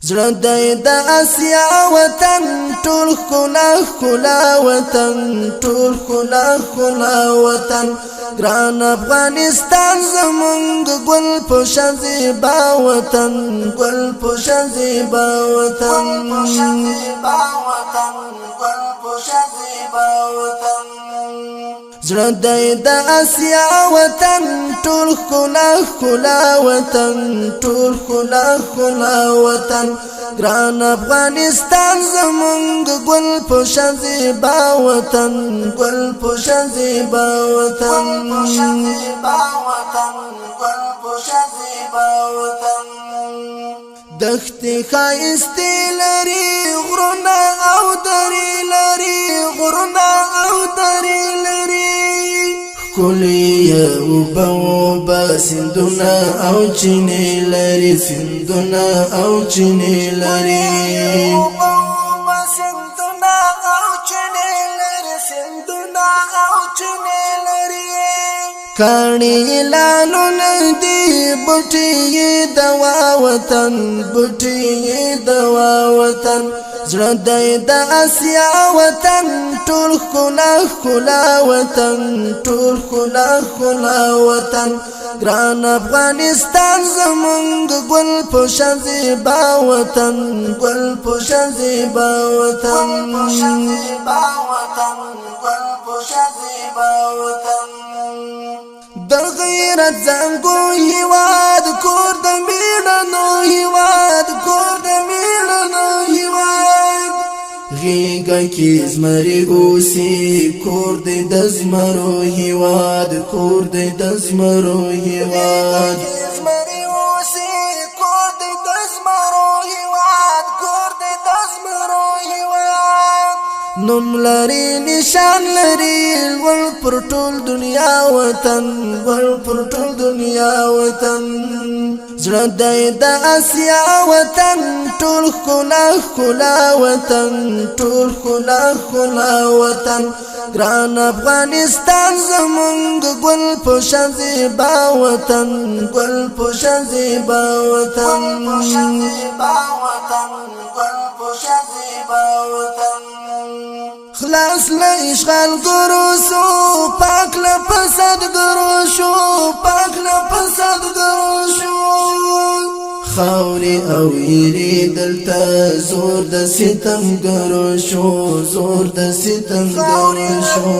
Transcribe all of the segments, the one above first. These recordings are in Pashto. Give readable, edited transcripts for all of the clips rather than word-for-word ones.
زړه دی د اسیا وطن ټول ښکلا ښکلا وطن ټول ښکلا ښکلا وطن ګران افغانستان زمونږ ګل پوشه زیبا وطن ګل پوشه زیبا وطن زړه دی د اسیا وطن ټول ښکلا ښکلا وطن ټول ښکلا ښکلا وطن ګران افغانستان زمونږ ګل پوشه زیبا وطن ګل پوشه زیبا وطن دښتې ښایستې لري غرونه او درې لري غرونه او درې لري ښکلي اوبه اوبه سیندونه او چینې لري سیندونه او چینې لري کاڼي لالونه دي بوټي دوا وطن بوټي دوا وطن زړه دی د اسیا وطن ټول ښکلا ښکلا وطن ټول ښکلا ښکلا وطن ګران افغانستان زمونږ ګل پوشه زیبا وطن ګل پوشه زیبا وطن د غیرت زنګو هیواد کور د میړنو هیواد کور د میړنو هیواد غیږه کې زمري اوسي کور دی د زمرو هیواد کور دی د زمرو هیواد نوم لري نشان لري ول پر ټول دنیا وطن ول پر ټول دنیا وطن زړه دی د اسیا وطن ټول ښکلا ښکلا وطن ټول ښکلا ښکلا وطن ګران افغانستان زمونږ ګل پوشه زیبا وطن ګل پوشه زیبا وطن خلاص له اشغال ګرو شو پاک له فساد ګرو شو پاک له فساد ګرو شو خاورې او ایرې دلته زور د ستم ګرو شو زور د ستم ګرو شو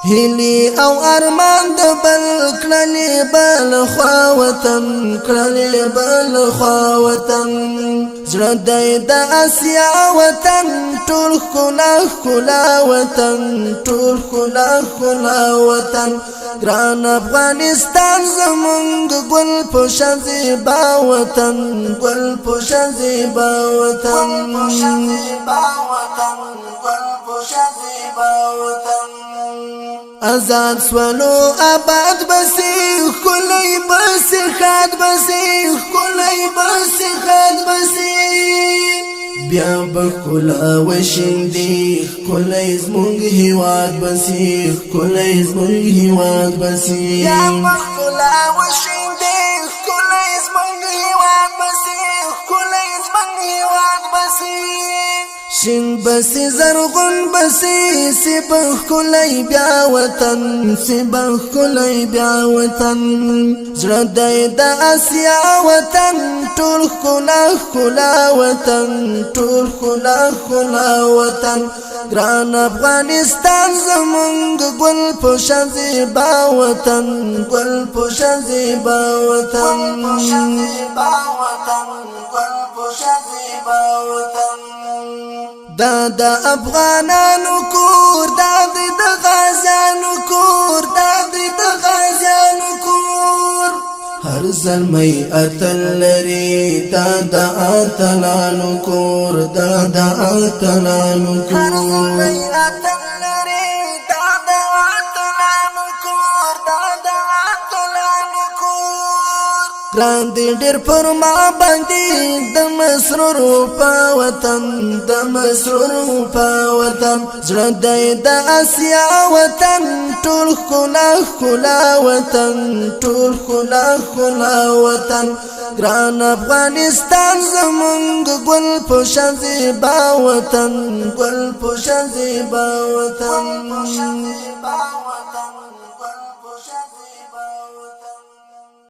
هیلی او ارمان د بل کړلې بل خوا وطن کړلې بل خوا وطن زړه دی د اسیا وطن ټول ښکلا ښکلا وطن ټول ښکلا ښکلا وطن ګران افغانستان زمونږ ګل پوشه زیبا وطن ګل پوشه زیبا وطن آزاد سوالو آباد بسی ښکلی بسی خاد بسی ښکلی بسی خاد بسی بیا بښکلا وشیندي ښکلی زمونږ هیواد بسی ښکلی زمونږ هیواد بسی بیا بښکلا وشیندي ښکلی زمونږ هیواد بسی ښکلی زمونږ هیواد بسی شین بسی زرغون بسی سی بښکلی بیا وطن سی بښکلی بیا وطن زړه دی د اسیا وطن ټول ښکلا ښکلا وطن ټول ښکلا ښکلا وطن ګران افغانستان زمونږ ګل پوشه زیبا وطن ګل پوشه زیبا وطن دا د افغانانو کور دا د غازیانو کور دا د غازیانو کور هر زلمی اتل لري دا د اتلانو کور دا د اتلانو کور ګران دي ډېر پر ما باندې د مسرور په وطن د مسرور په وطن زړه دی د اسیا وطن ټول ښکلا ښکلا وطن ټول ښکلا ښکلا وطن ګران افغانستان زمونږ ګل په شان زیبا وطن ګل په شان زیبا وطن